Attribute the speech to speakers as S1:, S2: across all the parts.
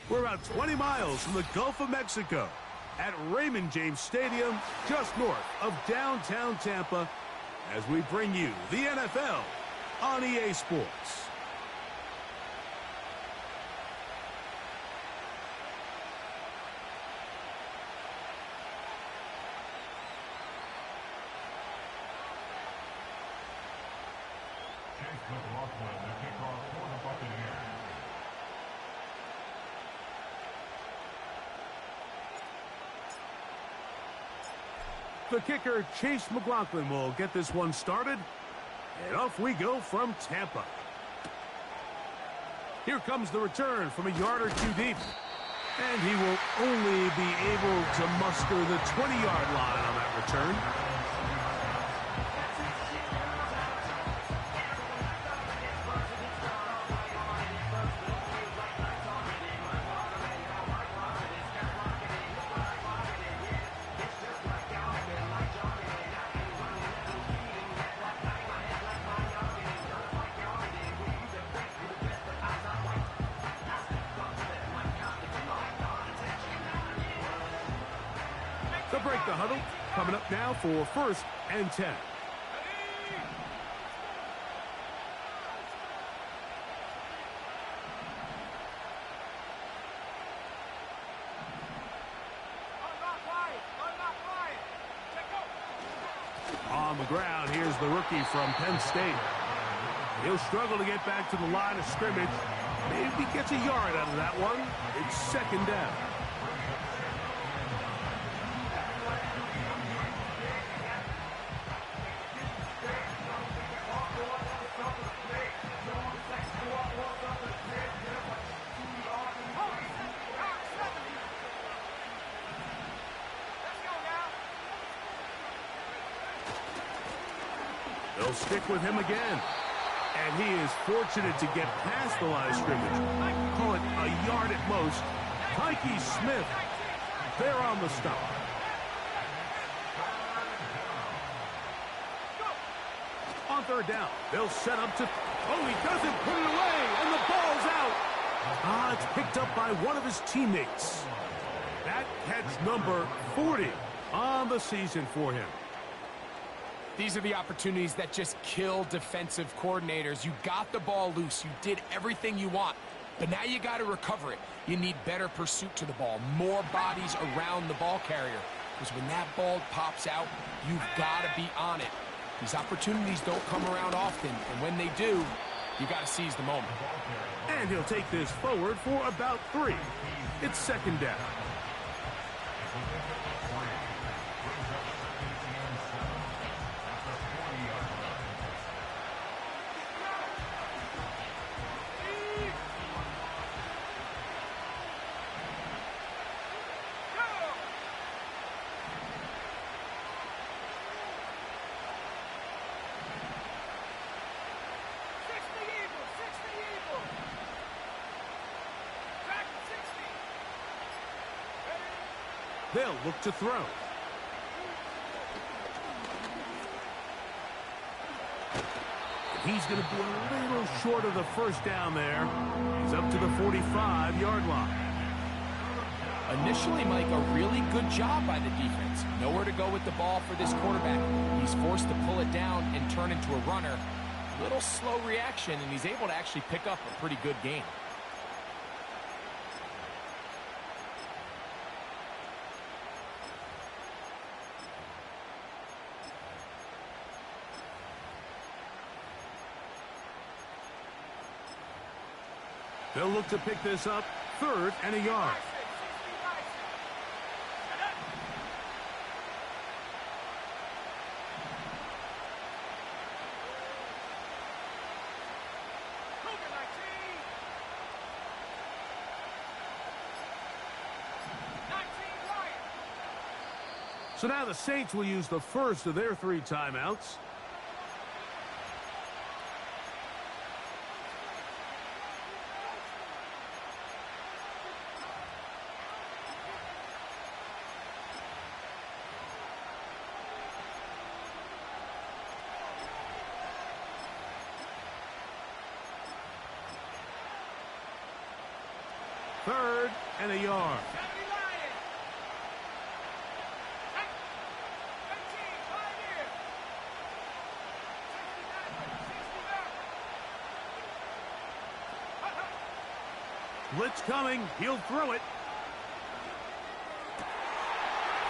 S1: We're about 20 miles from the Gulf of Mexico at Raymond James Stadium, just north of downtown Tampa, as we bring you the NFL on EA Sports. The kicker, Chase McLaughlin, will get this one started. And off we go from Tampa. Here comes the return from a yard or two deep. And he will only be able to muster the 20-yard line on that return. They'll break the huddle. Coming up now for 1st and 10. On the ground, here's the rookie from Penn State. He'll struggle to get back to the line of scrimmage. Maybe gets a yard out of that one. It's 2nd down. They'll stick with him again. And he is fortunate to get past the line of scrimmage. Call it a yard at most. Mikey Smith, they're on the stop. On 3rd down, they'll set up to... Oh, he doesn't put it away, and the ball's out. It's picked up by one of his teammates. That catch number 40 on the season for him.
S2: These are the opportunities that just kill defensive coordinators. You got the ball loose. You did everything you want. But now you got to recover it. You need better pursuit to the ball, more bodies around the ball carrier. Because when that ball pops out, you've got to be on it. These opportunities don't come around often. And when they do, you got to seize the moment.
S1: And he'll take this forward for about 3. It's 2nd down. They'll look to throw. He's going to be a little short of the 1st down there. He's up to the 45-yard line.
S2: Initially, Mike, a really good job by the defense. Nowhere to go with the ball for this quarterback. He's forced to pull it down and turn into a runner. Little slow reaction, and he's able to actually pick up a pretty good gain.
S1: They'll look to pick this up, 3rd and a yard. So now the Saints will use the first of their 3 timeouts. 3rd and a yard. Blitz coming. He'll throw it.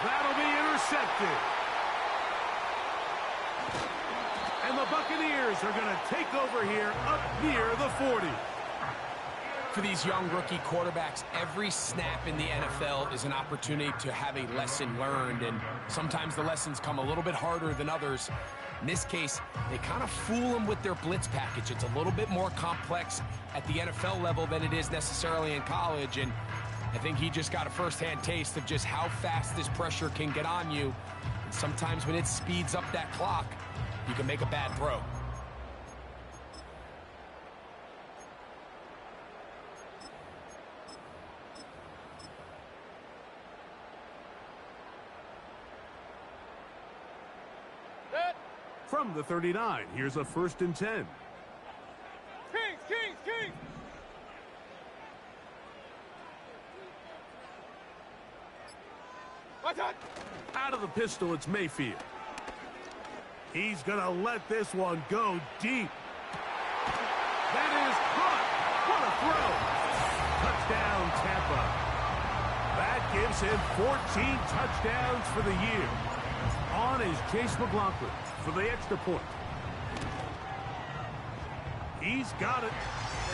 S1: That'll be intercepted. And the Buccaneers are going to take over here up near the 40.
S2: For these young rookie quarterbacks, every snap in the NFL is an opportunity to have a lesson learned, and sometimes the lessons come a little bit harder than others. In this case, they kind of fool them with their blitz package. It's a little bit more complex at the NFL level than it is necessarily in college, and I think he just got a first-hand taste of just how fast this pressure can get on you. And sometimes when it speeds up that clock, you can make a bad throw.
S1: From the 39, here's a 1st and 10.
S3: Kings!
S1: Out of the pistol, it's Mayfield. He's going to let this one go deep. That is caught. What a throw. Touchdown, Tampa. That gives him 14 touchdowns for the year. On is Chase McLaughlin for the extra point. He's got it.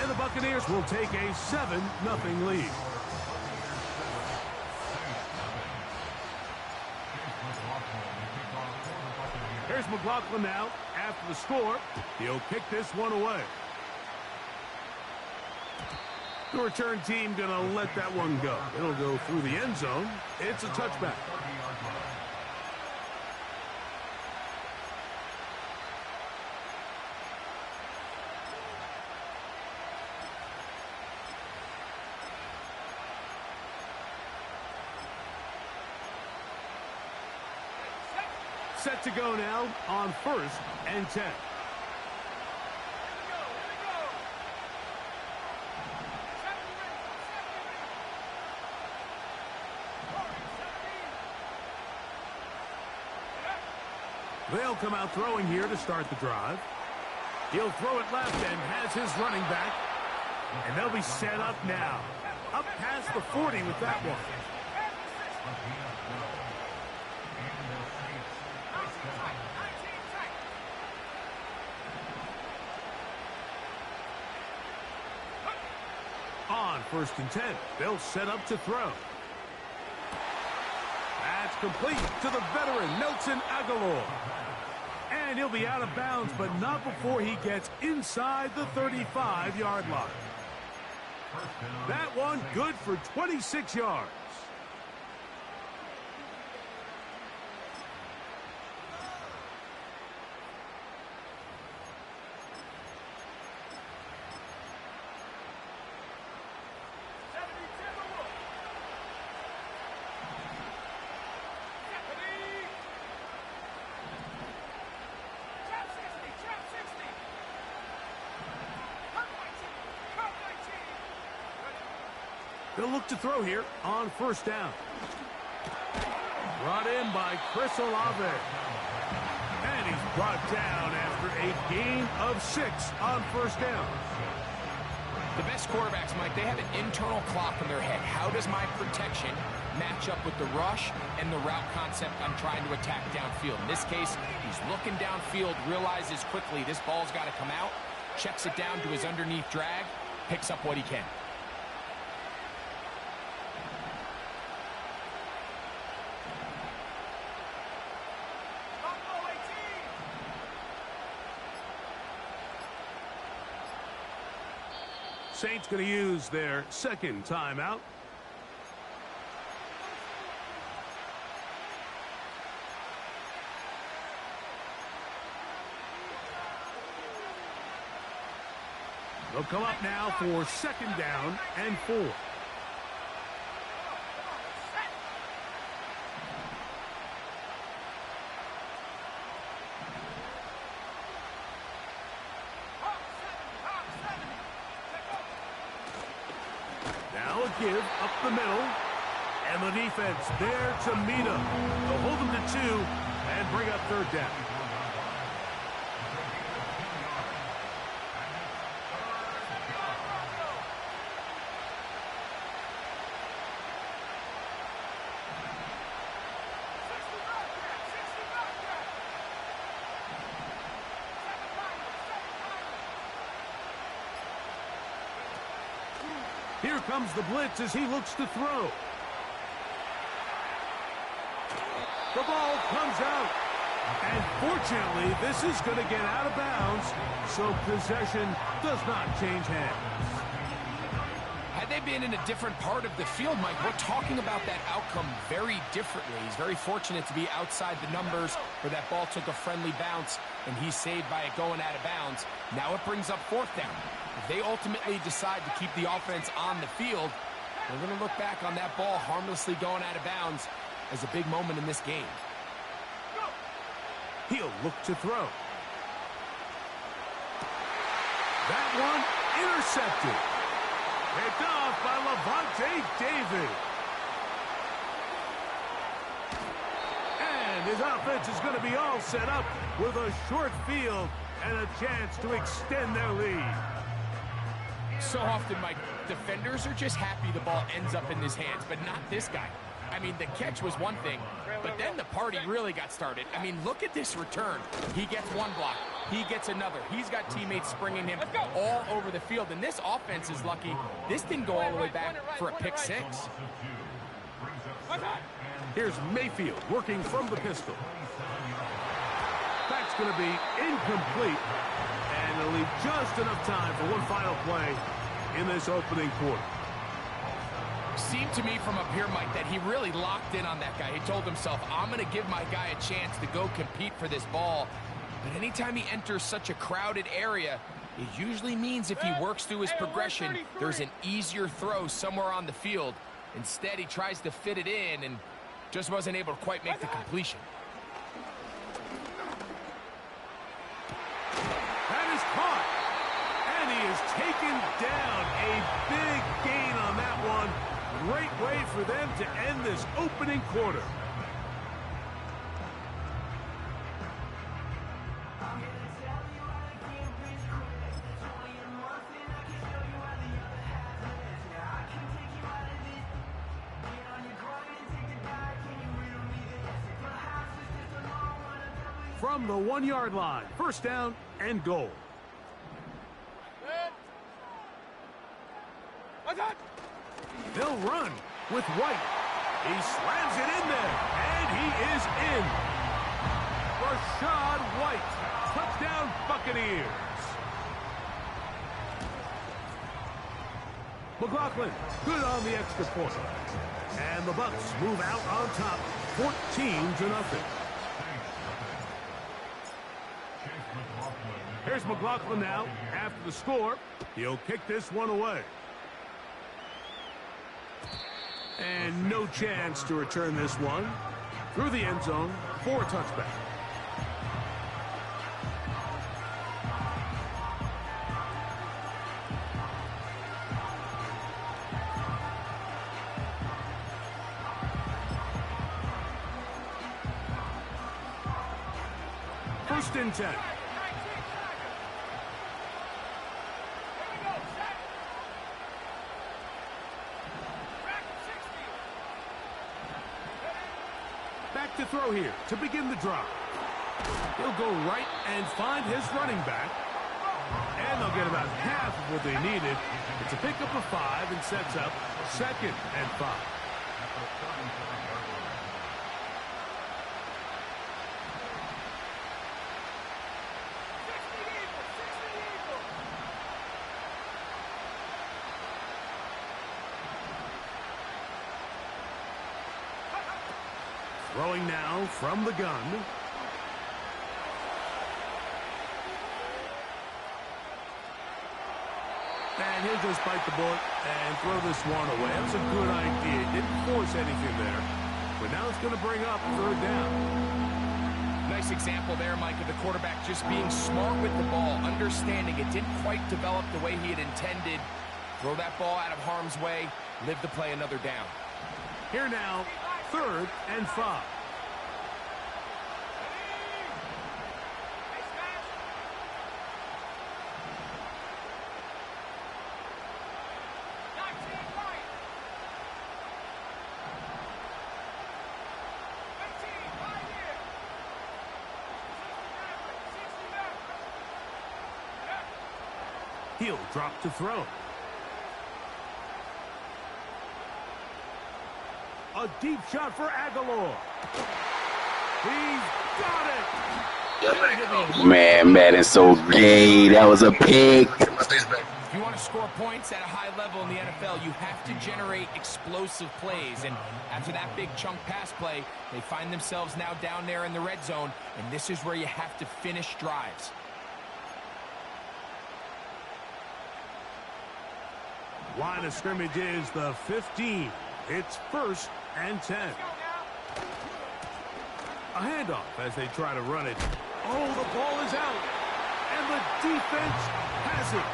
S1: And the Buccaneers will take a 7-0 lead. Here's McLaughlin now. After the score, he'll kick this one away. The return team going to let that one go. It'll go through the end zone. It's a touchback. Set to go now on 1st and 10. They'll come out throwing here to start the drive. He'll throw it left and has his running back. And they'll be set up now. Up past the 40 with that one. On 1st and 10, they'll set up to throw. That's complete to the veteran, Nelson Agholor. And he'll be out of bounds, but not before he gets inside the 35-yard line. That one good for 26 yards. They'll look to throw here on 1st down. Brought in by Chris Olave. And he's brought down after a gain of 6 on 1st down.
S2: The best quarterbacks, Mike, they have an internal clock in their head. How does my protection match up with the rush and the route concept I'm trying to attack downfield? In this case, he's looking downfield, realizes quickly this ball's got to come out, checks it down to his underneath drag, picks up what he can.
S1: Saints going to use their 2nd timeout. They'll come up now for 2nd down and 4. Now a give up the middle. And the defense there to meet him. They'll hold him to 2 and bring up third down. Here comes the blitz as he looks to throw. The ball comes out. And fortunately, this is going to get out of bounds, so possession does not change hands.
S2: Had they been in a different part of the field, Mike, we're talking about that outcome very differently. He's very fortunate to be outside the numbers where that ball took a friendly bounce, and he's saved by it going out of bounds. Now it brings up fourth down. If they ultimately decide to keep the offense on the field, they're going to look back on that ball harmlessly going out of bounds as a big moment in this game.
S1: He'll look to throw. That one intercepted. Picked off by Lavonte David. And his offense is going to be all set up with a short field and a chance to extend their lead.
S2: So often, Mike, defenders are just happy the ball ends up in his hands, but not this guy. I mean, the catch was one thing, but then the party really got started. I mean, look at this return. He gets one block. He gets another. He's got teammates springing him all over the field, and this offense is lucky. This didn't go all the way back for a pick six.
S1: Here's Mayfield working from the pistol. That's going to be incomplete, and it'll leave just enough time for one final play in this opening quarter.
S2: Seemed to me from up here, Mike, that he really locked in on that guy. He told himself, I'm going to give my guy a chance to go compete for this ball. But anytime he enters such a crowded area, it usually means if he works through his progression, there's an easier throw somewhere on the field. Instead, he tries to fit it in and just wasn't able to quite make the completion.
S1: That is caught. And he is taken down. A big gain on that one. Great way for them to end this opening quarter. From the 1-yard line, first down and goal. They'll run with White. He slams it in there, and he is in. Rachaad White, touchdown Buccaneers. McLaughlin, good on the extra point. And the Bucs move out on top, 14-0. Here's McLaughlin now. After the score, he'll kick this one away. And no chance to return this one through the end zone for a touchback. First and 10. Back to throw here to begin the drive. He'll go right and find his running back. And they'll get about half of what they needed. It's a pickup of 5 and sets up 2nd and 5. Throwing now from the gun. And he'll just bite the bullet and throw this one away. That's a good idea. He didn't force anything there. But now it's going to bring up third down.
S2: Nice example there, Mike, of the quarterback just being smart with the ball, understanding it didn't quite develop the way he had intended. Throw that ball out of harm's way, live to play another down.
S1: Here now, 3rd and 5. He'll drop to throw. A deep shot for Aguilar. He's got it.
S3: Man, that is so gay. That was a pick.
S2: If you want to score points at a high level in the NFL, you have to generate explosive plays. And after that big chunk pass play, they find themselves now down there in the red zone. And this is where you have to finish drives.
S1: Line of scrimmage is the 15. It's 1st and 10. A handoff as they try to run it. Oh, the ball is out. And the defense has it.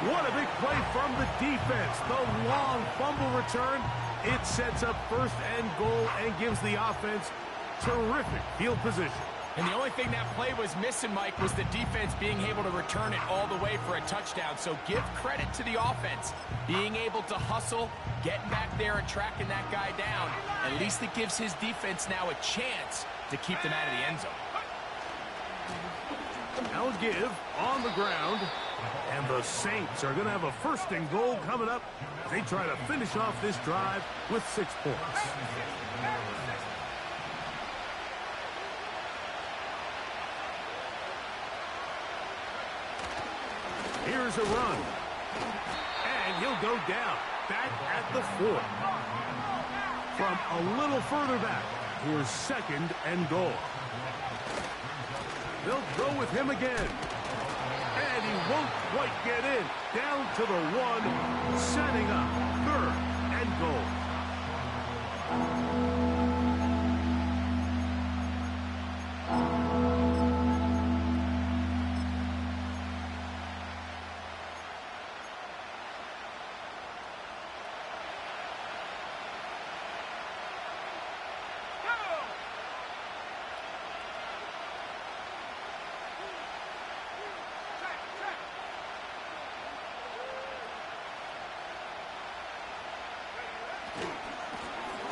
S1: What a big play from the defense. The long fumble return. It sets up 1st and goal and gives the offense terrific field position.
S2: And the only thing that play was missing, Mike, was the defense being able to return it all the way for a touchdown. So give credit to the offense. Being able to hustle, getting back there and tracking that guy down. At least it gives his defense now a chance to keep them out of the end zone.
S1: Now give on the ground. And the Saints are going to have a 1st and goal coming up. They try to finish off this drive with 6 points. Here's a run. And he'll go down. Back at the 4. From a little further back, here's 2nd and goal. They'll go with him again. And he won't quite get in. Down to the 1, setting up 3rd and goal.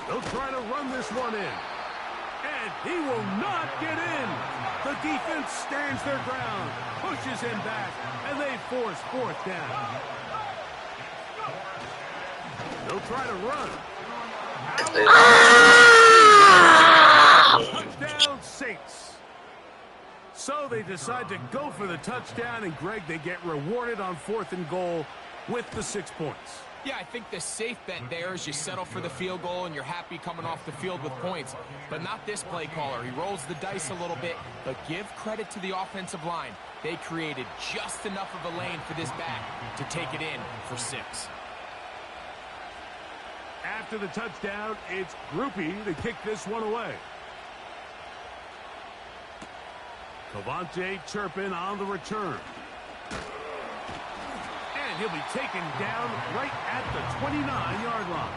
S1: They'll try to run this one in. And he will not get in. The defense stands their ground, pushes him back, and they force 4th down. They'll try to run. Touchdown, Saints. So they decide to go for the touchdown, and Greg, they get rewarded on 4th and goal with the 6 points.
S2: Yeah, I think the safe bet there is you settle for the field goal and you're happy coming off the field with points. But not this play caller. He rolls the dice a little bit, but give credit to the offensive line. They created just enough of a lane for this back to take it in for 6.
S1: After the touchdown, it's Grupe to kick this one away. Cavante Turpin on the return. And he'll be taken down right at the 29-yard line.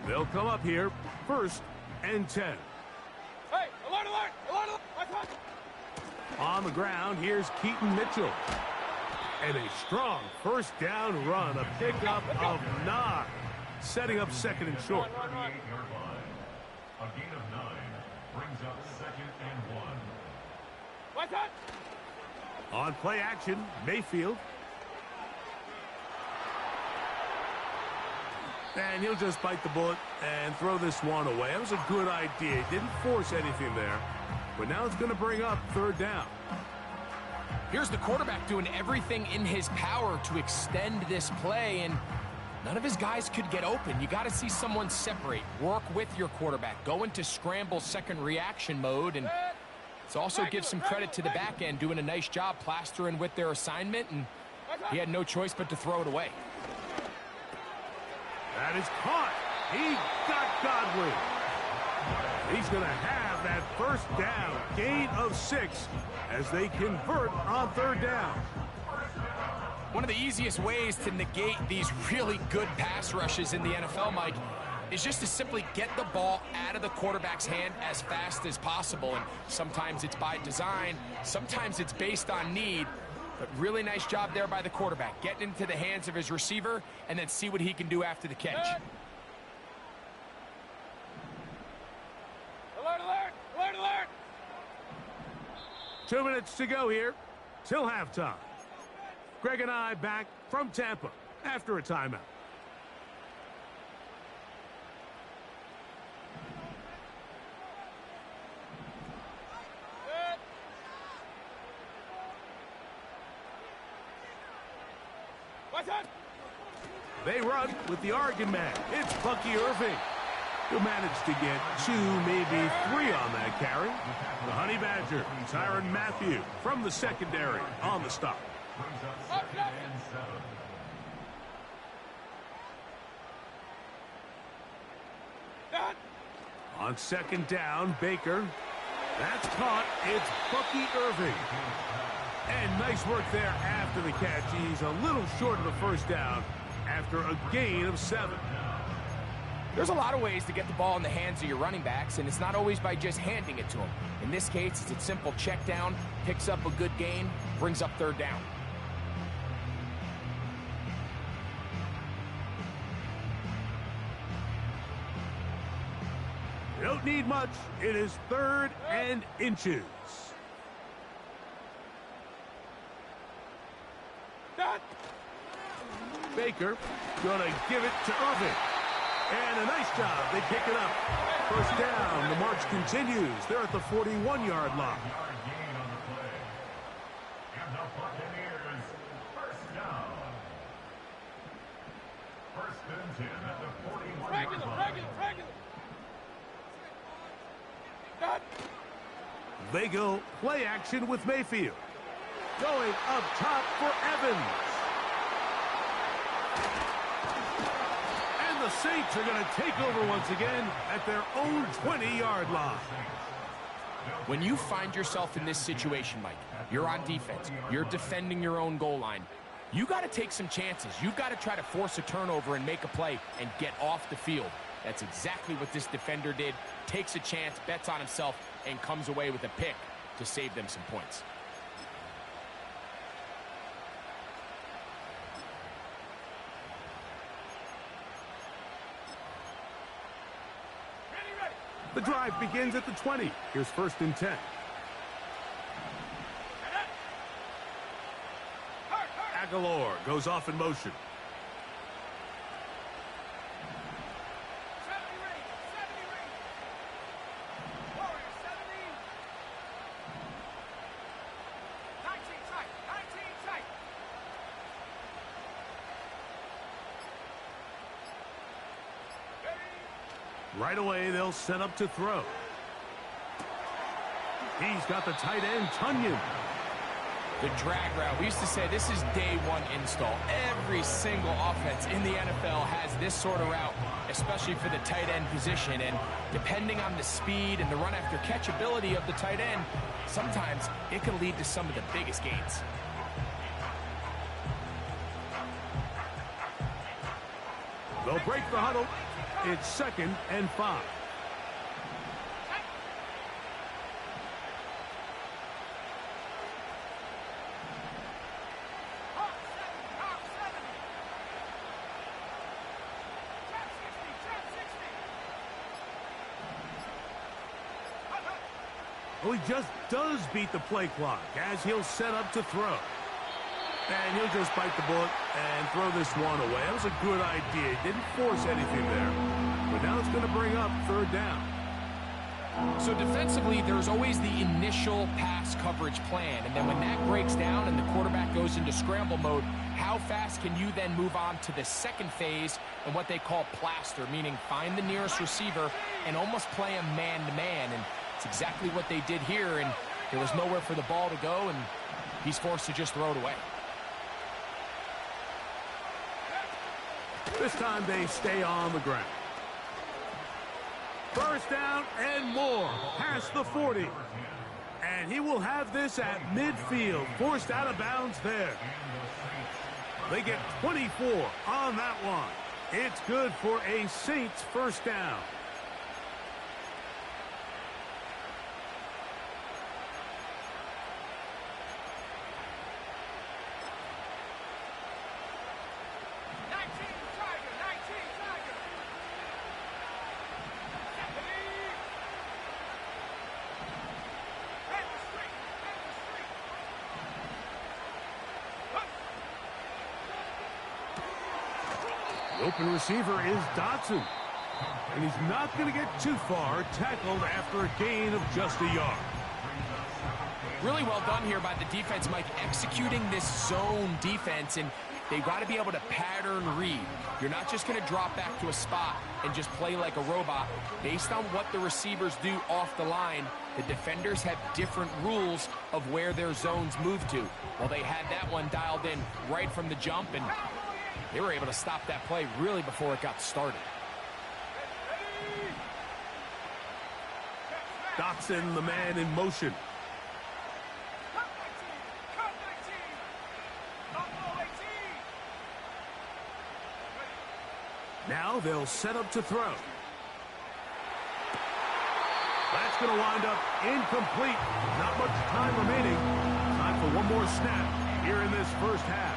S1: They'll come up here, 1st and 10.
S2: Hey, alert, alert, alert, alert.
S1: On the ground, here's Keaton Mitchell. And a strong 1st down run, a pickup of 9. Setting up 2nd and short.
S4: A gain of 9 brings up 2nd and 1.
S2: What's that?
S1: On play action, Mayfield. And he'll just bite the bullet and throw this one away. That was a good idea. He didn't force anything there. But now it's going to bring up 3rd down.
S2: Here's the quarterback doing everything in his power to extend this play, and none of his guys could get open. You got to see someone separate, work with your quarterback, go into scramble 2nd reaction mode, and it's also give some credit to the back end doing a nice job plastering with their assignment, and he had no choice but to throw it away.
S1: That is caught. He got Godwin. He's going to have that first down, gain of 6, as they convert on 3rd down.
S2: One of the easiest ways to negate these really good pass rushes in the NFL, Mike, is just to simply get the ball out of the quarterback's hand as fast as possible. And sometimes it's by design, sometimes it's based on need. But really nice job there by the quarterback, getting into the hands of his receiver and then see what he can do after the catch.
S5: Alert, alert, alert, alert!
S1: 2 minutes to go here till halftime. Greg and I back from Tampa after a timeout. They run with the Oregon man. It's Bucky Irving, who managed to get 2, maybe 3 on that carry. The Honey Badger, Tyrann Mathieu, from the secondary on the stop. On 2nd down, Baker. That's caught. It's Bucky Irving. And nice work there after the catch. He's a little short of the first down after a gain of 7.
S2: There's a lot of ways to get the ball in the hands of your running backs, and it's not always by just handing it to them. In this case, it's a simple check down, picks up a good gain, brings up 3rd down.
S1: You don't need much. It is 3rd and inches. Baker gonna give it to Irving. And a nice job. They pick it up. First down. The march continues. They're at the 41-yard line.
S4: Gain on the play. And the Buccaneers, first down. 1st and 10 at the 41-yard line.
S1: They go play action with Mayfield. Going up top for Evans. And the Saints are going to take over once again at their own 20-yard line.
S2: When you find yourself in this situation, Mike, you're on defense, you're defending your own goal line, you got to take some chances. You've got to try to force a turnover and make a play and get off the field. That's exactly what this defender did. Takes a chance, bets on himself, and comes away with a pick to save them some points.
S1: The drive begins at the 20. Here's 1st and 10. Aguilar goes off in motion. Right away, they'll set up to throw. He's got the tight end, Tunyon.
S2: The drag route. We used to say this is day 1 install. Every single offense in the NFL has this sort of route, especially for the tight end position. And depending on the speed and the run after catch ability of the tight end, sometimes it can lead to some of the biggest gains.
S1: They'll break the huddle. It's 2nd and 5. Well, he just does beat the play clock as he'll set up to throw. And he'll just bite the bullet and throw this one away. That was a good idea. He didn't force anything there. But now it's going to bring up 3rd down.
S2: So defensively, there's always the initial pass coverage plan. And then when that breaks down and the quarterback goes into scramble mode, how fast can you then move on to the second phase and what they call plaster, meaning find the nearest receiver and almost play him man-to-man. And it's exactly what they did here. And there was nowhere for the ball to go, and he's forced to just throw it away.
S1: This time they stay on the ground. First down and more, past the 40. And he will have this at midfield, forced out of bounds there. They get 24 on that one. It's good for a Saints first down. The open receiver is Dotson. And he's not going to get too far, tackled after a gain of just a yard.
S2: Really well done here by the defense, Mike, executing this zone defense, and they've got to be able to pattern read. You're not just going to drop back to a spot and just play like a robot. Based on what the receivers do off the line, the defenders have different rules of where their zones move to. Well, they had that one dialed in right from the jump, and they were able to stop that play really before it got started.
S1: Dotson, the man in motion. Now they'll set up to throw. That's going to wind up incomplete. Not much time remaining. Time for one more snap here in this first half.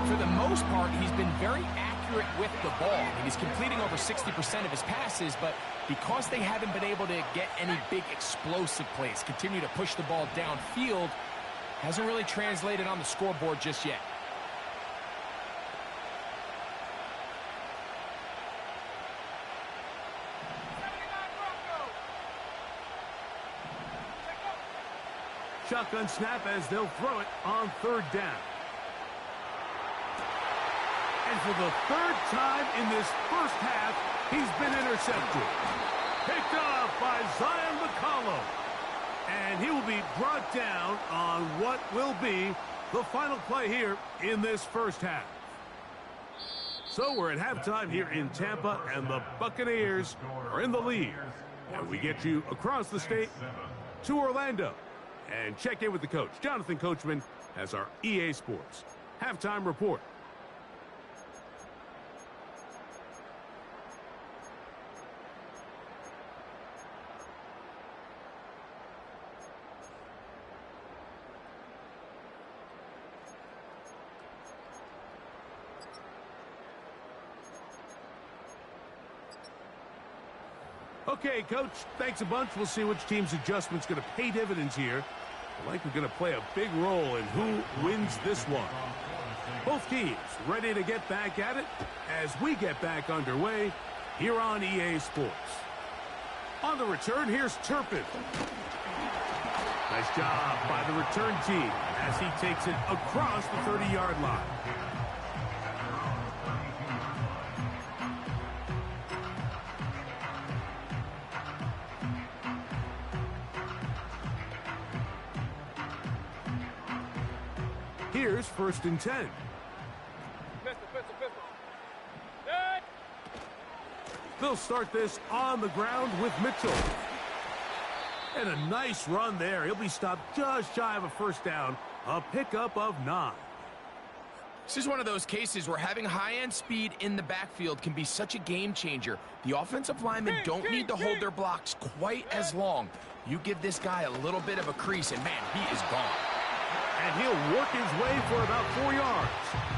S2: For the most part, he's been very accurate with the ball. I mean, he's completing over 60% of his passes, but because they haven't been able to get any big explosive plays, continue to push the ball downfield, hasn't really translated on the scoreboard just yet.
S1: Shotgun snap as they'll throw it on third down. And for the third time in this first half, he's been intercepted. Picked off by Zion McCollum. And he will be brought down on what will be the final play here in this first half. So we're at halftime here in Tampa, and the Buccaneers are in the lead. And we get you across the state to Orlando. And check in with the coach, Jonathan Coachman, as our EA Sports halftime report. Okay, Coach, thanks a bunch. We'll see which team's adjustment's going to pay dividends here. I like we're going to play a big role in who wins this one. Both teams ready to get back at it as we get back underway here on EA Sports. On the return, here's Turpin. Nice job by the return team as he takes it across the 30-yard line. Here's first and 10. They'll start this on the ground with Mitchell. And a nice run there. He'll be stopped just shy of a first down. A pickup of 9.
S2: This is one of those cases where having high-end speed in the backfield can be such a game changer. The offensive linemen don't need to hold their blocks quite as long. You give this guy a little bit of a crease, and man, he is gone.
S1: And he'll work his way for about 4 yards.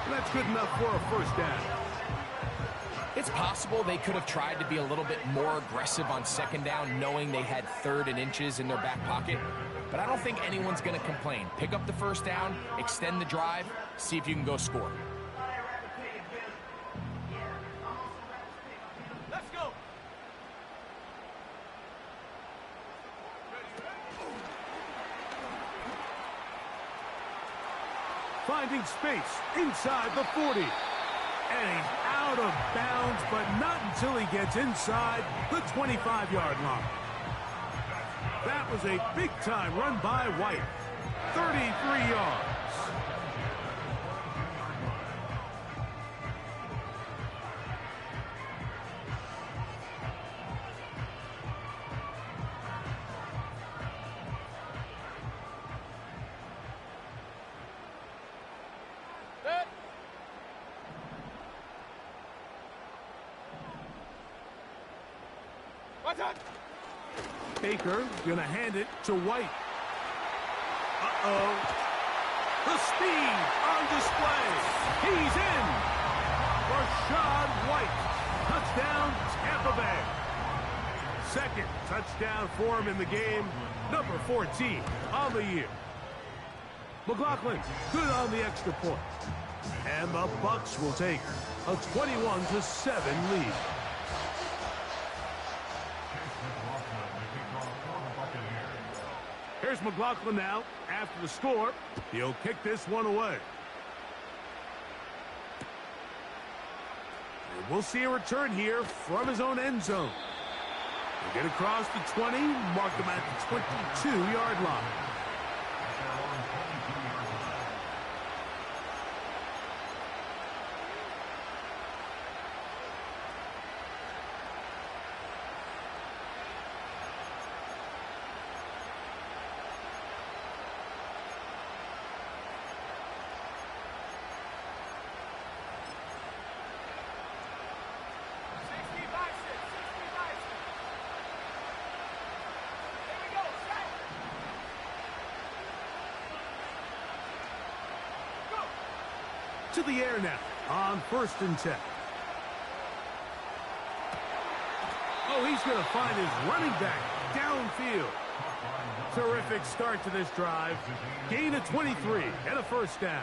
S1: And that's good enough for a first down.
S2: It's possible they could have tried to be a little bit more aggressive on second down, knowing they had 3rd and inches in their back pocket. But I don't think anyone's going to complain. Pick up the first down, extend the drive, see if you can go score.
S5: Let's go.
S1: Finding space inside the 40. And he's out of bounds, but not until he gets inside the 25-yard line. That was a big-time run by White. 33 yards. Baker gonna hand it to White. Uh-oh. The speed on display. He's in. Rachaad White. Touchdown, Tampa Bay. Second touchdown for him in the game. Number 14 on the year. McLaughlin, good on the extra point. And the Bucs will take a 21-7 lead. Here's McLaughlin now after the score. He'll kick this one away. And we'll see a return here from his own end zone. He'll get across the 20, mark him at the 22-yard line. To the air now on 1st and 10. Oh, he's going to find his running back downfield. Terrific start to this drive. Gain of 23 and a first down.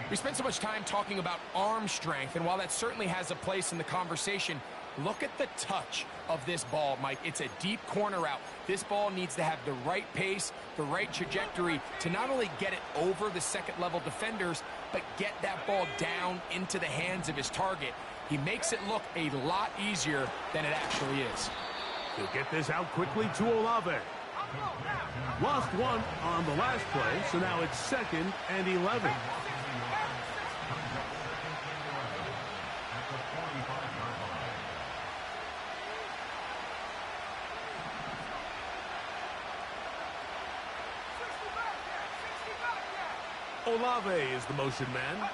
S2: We spent so much time talking about arm strength, and while that certainly has a place in the conversation, look at the touch of this ball, Mike. It's a deep corner route. This ball needs to have the right pace, the right trajectory to not only get it over the second-level defenders, but get that ball down into the hands of his target. He makes it look a lot easier than it actually is.
S1: He'll get this out quickly to Olave. Lost one on the last play, so now it's 2nd and 11. Olave is the motion man.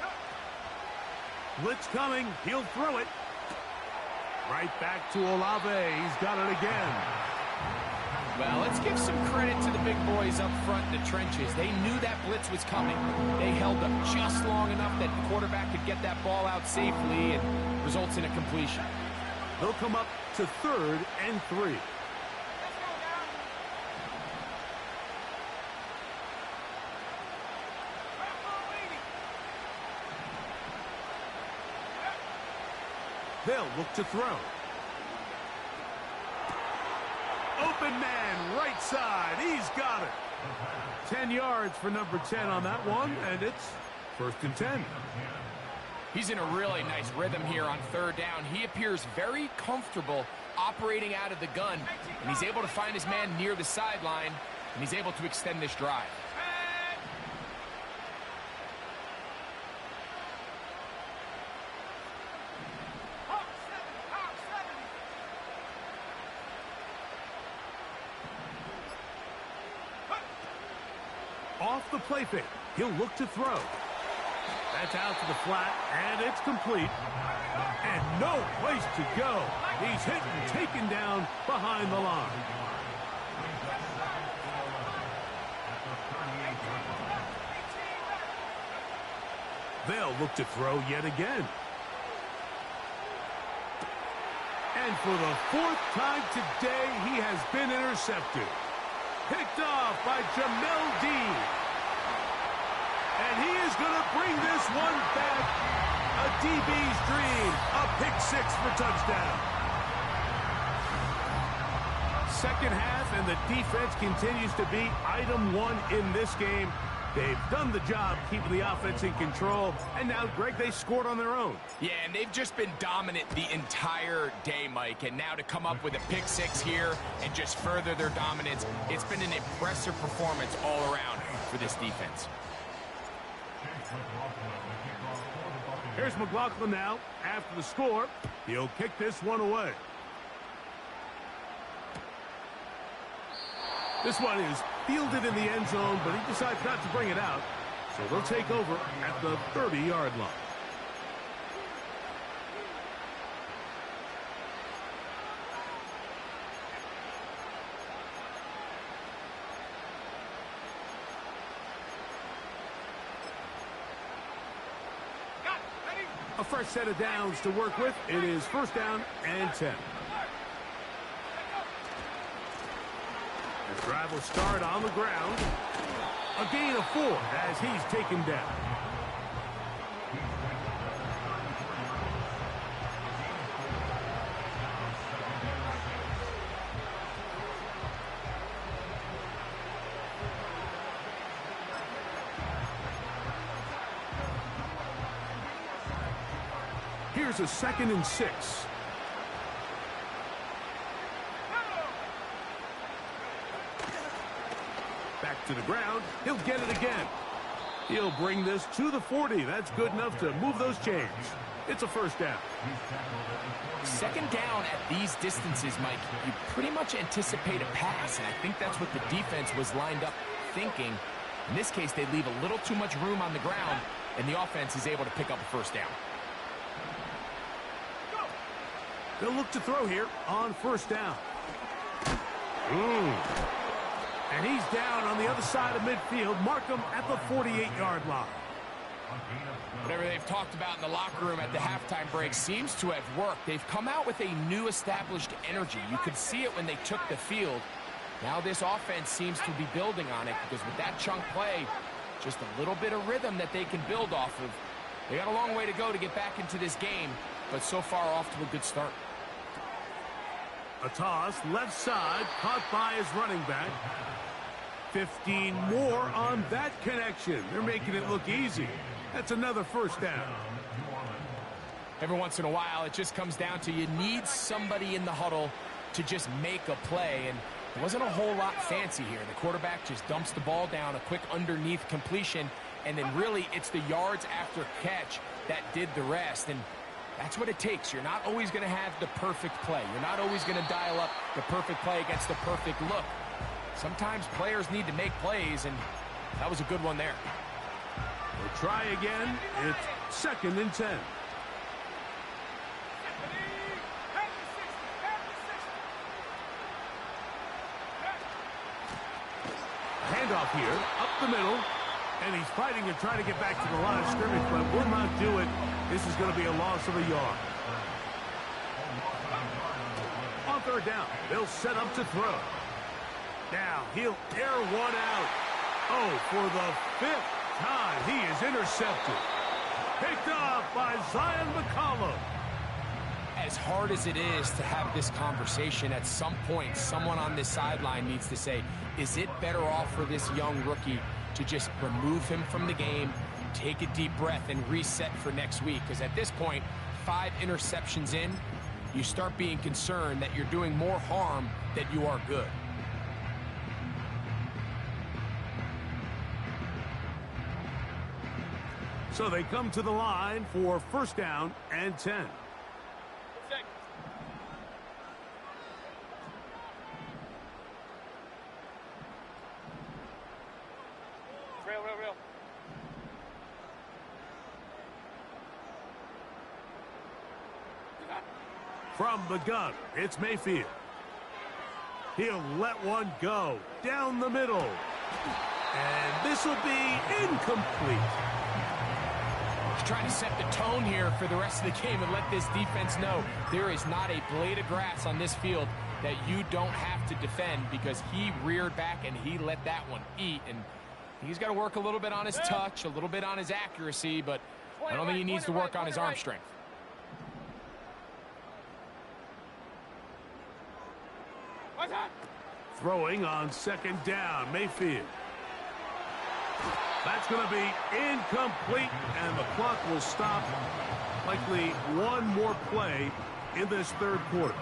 S1: Blitz coming. He'll throw it. Right back to Olave. He's got it again.
S2: Well, let's give some credit to the big boys up front in the trenches. They knew that blitz was coming. They held up just long enough that the quarterback could get that ball out safely and results in a completion.
S1: They'll come up to 3rd and 3. They'll look to throw. Open man, right side. He's got it. 10 yards for number 10 on that one, and it's 1st and 10.
S2: He's in a really nice rhythm here on 3rd down. He appears very comfortable operating out of the gun, and he's able to find his man near the sideline, and he's able to extend this drive.
S1: Off the play fake. He'll look to throw. That's out to the flat, and it's complete. And no place to go. He's hit and taken down behind the line. They'll look to throw yet again. And for the 4th time today, he has been intercepted. Picked off by Jamel Dean. And he is going to bring this one back. A DB's dream. A pick 6 for touchdown. Second half, and the defense continues to be item 1 in this game. They've done the job keeping the offense in control. And now, Greg, they scored on their own.
S2: Yeah, and they've just been dominant the entire day, Mike. And now to come up with a pick 6 here and just further their dominance, it's been an impressive performance all around for this defense.
S1: Here's McLaughlin now after the score. He'll kick this one away. This one is fielded in the end zone, but he decides not to bring it out. So they'll take over at the 30-yard line. fresh set of downs to work with. It is first down and 10. The drive will start on the ground. A gain of 4 as he's taken down. Here's a 2nd and 6. Back to the ground. He'll get it again. He'll bring this to the 40. That's good enough to move those chains. It's a first down.
S2: 2nd down at these distances, Mike, you pretty much anticipate a pass, and I think that's what the defense was lined up thinking. In this case, they leave a little too much room on the ground, and the offense is able to pick up a first down.
S1: They'll look to throw here on first down. And he's down on the other side of midfield. Mark him at the 48-yard line.
S2: Whatever they've talked about in the locker room at the halftime break seems to have worked. They've come out with a new established energy. You could see it when they took the field. Now this offense seems to be building on it because with that chunk play, just a little bit of rhythm that they can build off of. They got a long way to go to get back into this game, but so far off to a good start.
S1: A toss, left side, caught by his running back. 15 more on that connection. They're making it look easy. That's another first down.
S2: Every once in a while, it just comes down to you need somebody in the huddle to just make a play, and it wasn't a whole lot fancy here. The quarterback just dumps the ball down, a quick underneath completion, and then really it's the yards after catch that did the rest. And that's what it takes. You're not always going to have the perfect play. You're not always going to dial up the perfect play against the perfect look. Sometimes players need to make plays, and that was a good one there.
S1: We'll try again. It's 2nd and 10. Handoff here, up the middle. And he's fighting to try to get back to the line of scrimmage, but will not do it. This is going to be a loss of a yard. On 3rd down, they'll set up to throw. Now he'll air one out. Oh, for the 5th time, he is intercepted. Picked off by Zion McCollum.
S2: As hard as it is to have this conversation, at some point, someone on this sideline needs to say, is it better off for this young rookie to just remove him from the game, take a deep breath, and reset for next week? Because at this point, 5 interceptions in, you start being concerned that you're doing more harm than you are good.
S1: So they come to the line for first down and 10. From the gun, it's Mayfield. He'll let one go down the middle. And this will be incomplete.
S2: He's trying to set the tone here for the rest of the game and let this defense know there is not a blade of grass on this field that you don't have to defend, because he reared back and he let that one eat. And he's got to work a little bit on his touch, a little bit on his accuracy, but I don't think he needs to work on his arm strength.
S1: Throwing on 2nd down, Mayfield. That's going to be incomplete, and the clock will stop. Likely one more play in this 3rd quarter.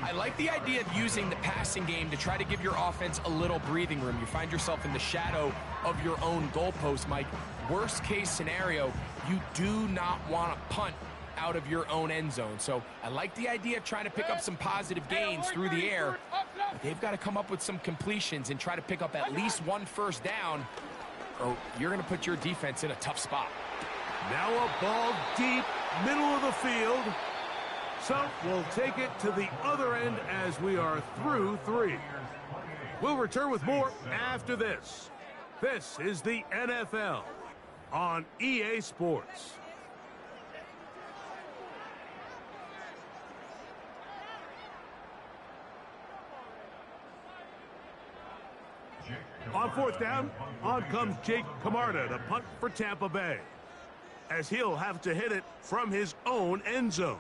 S2: I like the idea of using the passing game to try to give your offense a little breathing room. You find yourself in the shadow of your own goalpost, Mike. Worst case scenario, you do not want to punt out of your own end zone. So I like the idea of trying to pick up some positive gains through the air. But they've got to come up with some completions and try to pick up at least one first down, or you're going to put your defense in a tough spot.
S1: Now a ball deep, middle of the field. So we'll take it to the other end as we are through 3. We'll return with more after this. This is the NFL on EA Sports. On fourth down, on comes Jake Camarda to punt for Tampa Bay, as he'll have to hit it from his own end zone.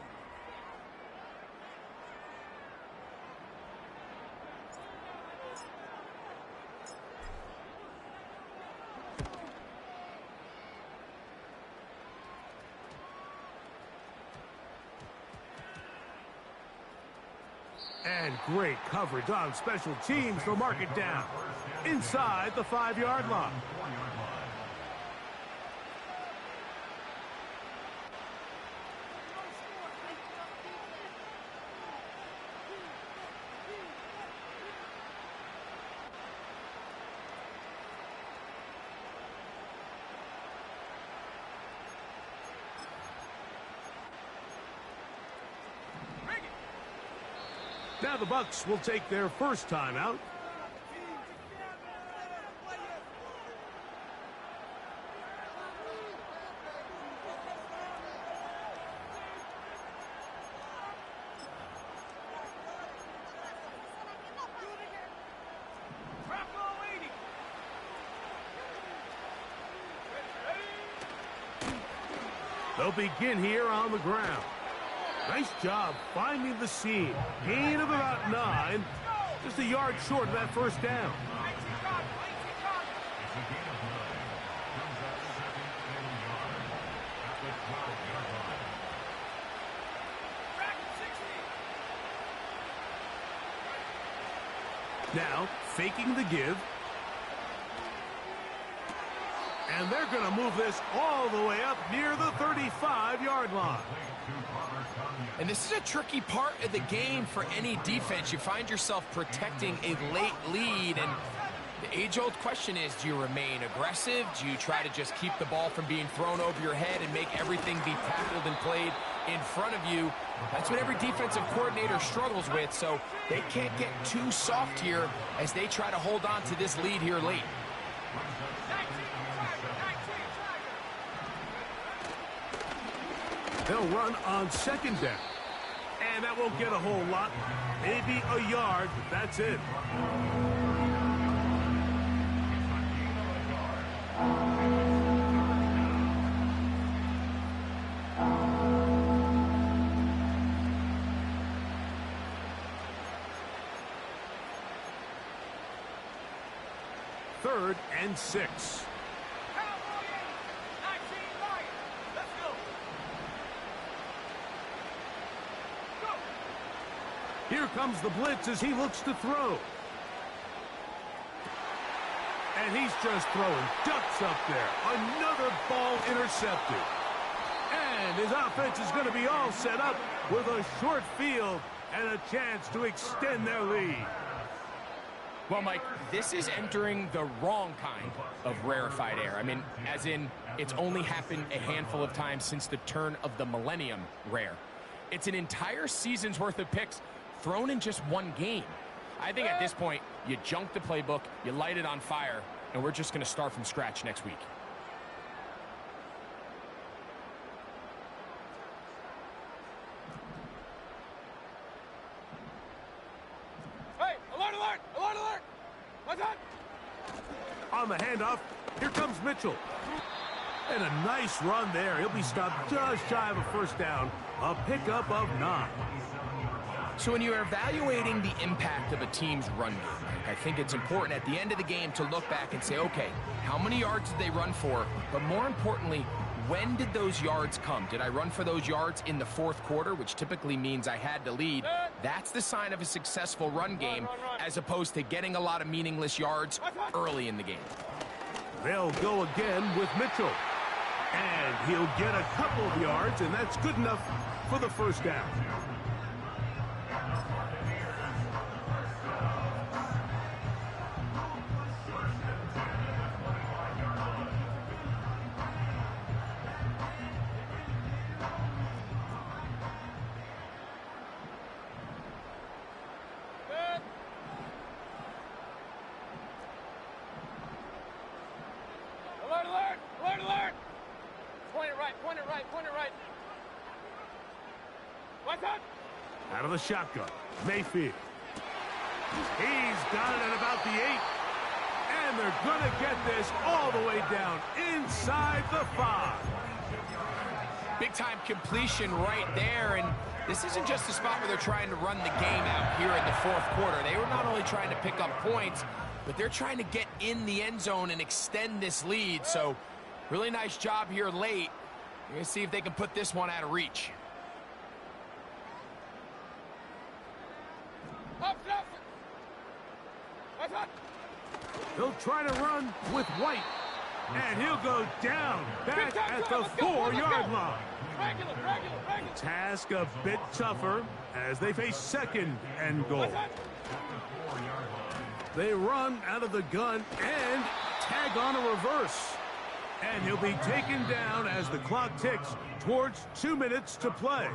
S1: And great coverage on special teams to mark it down inside the 5-yard line. Now the Bucs will take their first time out. They'll begin here on the ground. Nice job finding the seam. Gain of about 9. Just a yard short of that first down. Now, faking the give. And they're going to move this all the way up near the 35-yard line.
S2: And this is a tricky part of the game for any defense. You find yourself protecting a late lead, and the age-old question is, do you remain aggressive? Do you try to just keep the ball from being thrown over your head and make everything be tackled and played in front of you? That's what every defensive coordinator struggles with, so they can't get too soft here as they try to hold on to this lead here late.
S1: They'll run on second down. And that won't get a whole lot. Maybe a yard, but that's it. Third and 6. Here comes the blitz as he looks to throw. And he's just throwing ducks up there. Another ball intercepted. And his offense is going to be all set up with a short field and a chance to extend their lead.
S2: Well, Mike, this is entering the wrong kind of rarefied air. I mean, as in, it's only happened a handful of times since the turn of the millennium rare. It's an entire season's worth of picks thrown in just one game. I think at this point, you junk the playbook, you light it on fire, and we're just going to start from scratch next week.
S5: Hey, alert, alert, alert, alert! What's up?
S1: On the handoff, here comes Mitchell. And a nice run there. He'll be stopped just shy of a first down. A pickup of 9.
S2: So when you're evaluating the impact of a team's run game, I think it's important at the end of the game to look back and say, okay, how many yards did they run for? But more importantly, when did those yards come? Did I run for those yards in the fourth quarter, which typically means I had to lead? That's the sign of a successful run game, as opposed to getting a lot of meaningless yards early in the game.
S1: They'll go again with Mitchell. And he'll get a couple of yards, and that's good enough for the first down.
S5: Alert, alert, alert, alert! Point it right, point it right, point it right. What's up?
S1: Out of the shotgun, Mayfield. He's got it at about the 8. And they're going to get this all the way down inside the 5.
S2: Big-time completion right there, and this isn't just a spot where they're trying to run the game out here in the fourth quarter. They were not only trying to pick up points, but they're trying to get in the end zone and extend this lead. So, really nice job here late. We're going to see if they can put this one out of reach.
S1: They'll try to run with White. And he'll go down back at the 4-yard line. Task a bit tougher as they face 2nd and goal. They run out of the gun and tag on a reverse. And he'll be taken down as the clock ticks towards 2 minutes to play.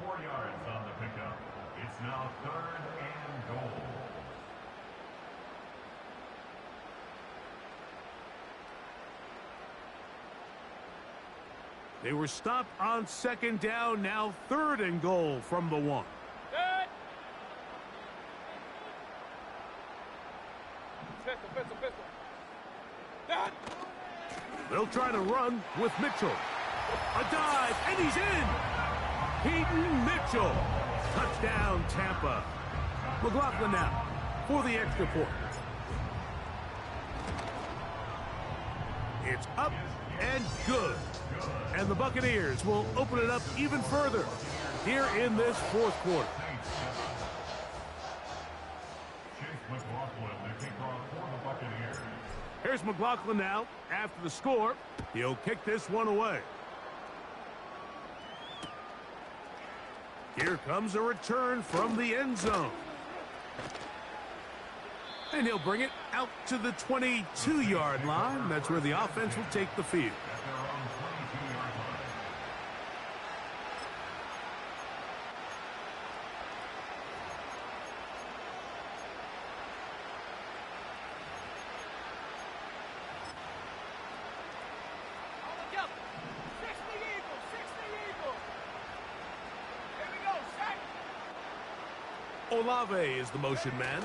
S4: 4 yards on the pickup. It's now 3rd and goal.
S1: They were stopped on 2nd down, now 3rd and goal from the 1. They'll try to run with Mitchell. A dive, and he's in! Peyton Mitchell. Touchdown, Tampa. McLaughlin now for the extra point. It's up and good. And the Buccaneers will open it up even further here in this fourth quarter.
S4: Chase McLaughlin, the kickoff for the Buccaneers.
S1: Here's McLaughlin now after the score. He'll kick this one away. Here comes a return from the end zone. And he'll bring it out to the 22-yard line. That's where the offense will take the field.
S4: At their own 22-yard line.
S1: Olave is the motion man.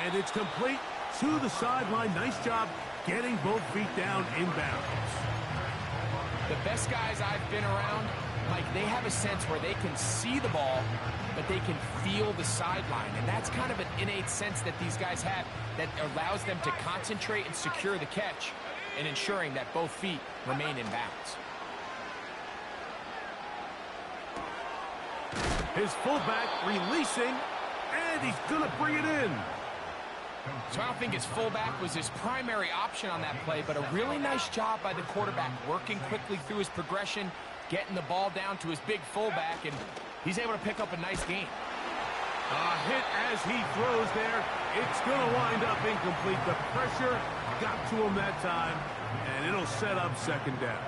S1: And it's complete to the sideline. Nice job getting both feet down inbounds.
S2: The best guys I've been around, Mike, they have a sense where they can see the ball, but they can feel the sideline. And that's kind of an innate sense that these guys have that allows them to concentrate and secure the catch and ensuring that both feet remain in bounds.
S1: His fullback releasing, and he's going to bring it in.
S2: So I don't think his fullback was his primary option on that play, but a really nice job by the quarterback working quickly through his progression, getting the ball down to his big fullback, and he's able to pick up a nice gain.
S1: A hit as he throws there. It's going to wind up incomplete. The pressure got to him that time, and it'll set up 2nd down.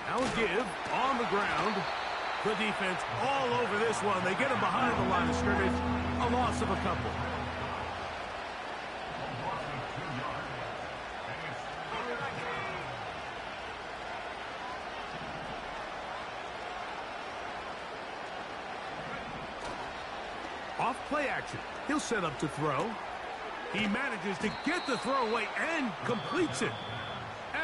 S1: Now a give on the ground. The defense all over this one. They get him behind the line of scrimmage. A loss of a couple. Off play action. He'll set up to throw. He manages to get the throw away and completes it.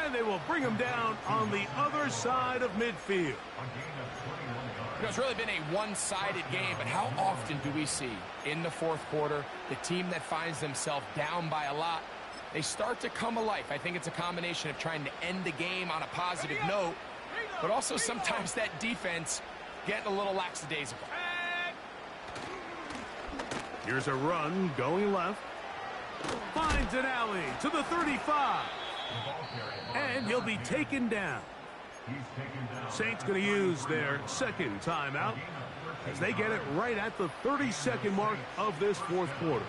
S1: And they will bring him down on the other side of midfield.
S2: You know, it's really been a one-sided game, but how often do we see in the fourth quarter the team that finds themselves down by a lot, they start to come alive. I think it's a combination of trying to end the game on a positive note, but also sometimes that defense getting a little lackadaisical.
S1: Here's a run going left. Finds an alley to the 35. And he'll be taken down. Saints going to use their 2nd timeout as they get it right at the 32nd mark of this fourth quarter.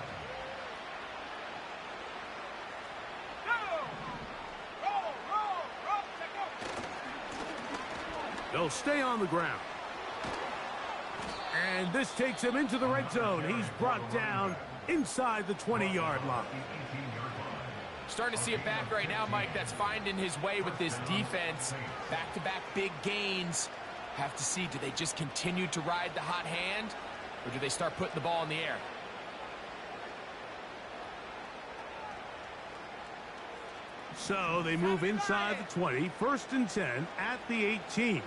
S1: They'll stay on the ground. And this takes him into the red zone. He's brought down inside the 20-yard line.
S2: Starting to see it back right now, Mike, that's finding his way with this defense. Back-to-back big gains. Have to see, do they just continue to ride the hot hand, or do they start putting the ball in the air?
S1: So they move inside the 20, 1st and 10 at the 18.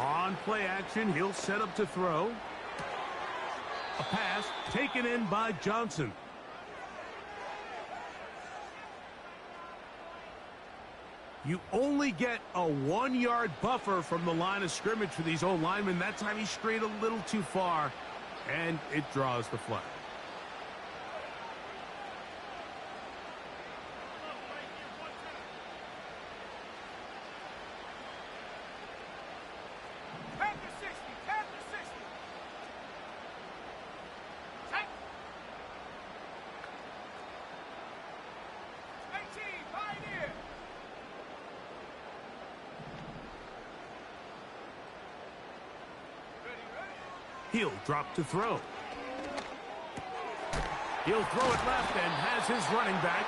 S1: On play action, he'll set up to throw. A pass taken in by Johnson. You only get a 1-yard buffer from the line of scrimmage for these old linemen. That time he strayed a little too far, and it draws the flag. He'll drop to throw. He'll throw it left and has his running back.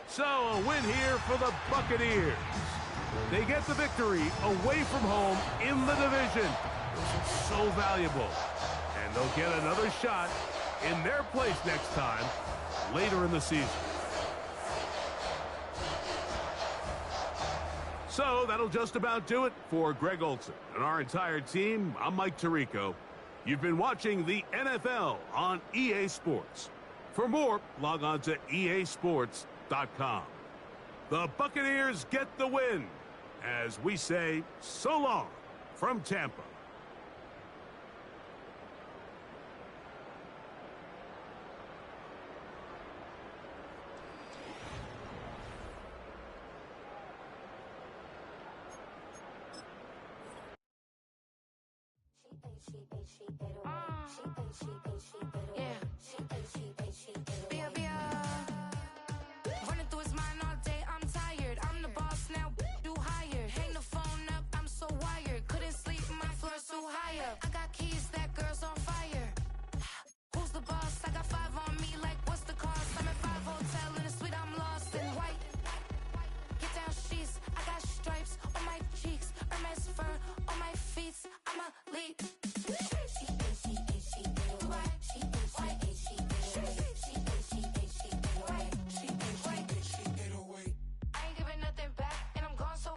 S1: So a win here for the Buccaneers. They get the victory away from home in the division. This is so valuable. And they'll get another shot in their place next time, later in the season. So that'll just about do it for Greg Olsen and our entire team. I'm Mike Tirico. You've been watching the NFL on EA Sports. For more, log on to easports.com. The Buccaneers get the win, as we say so long from Tampa.
S6: Yeah.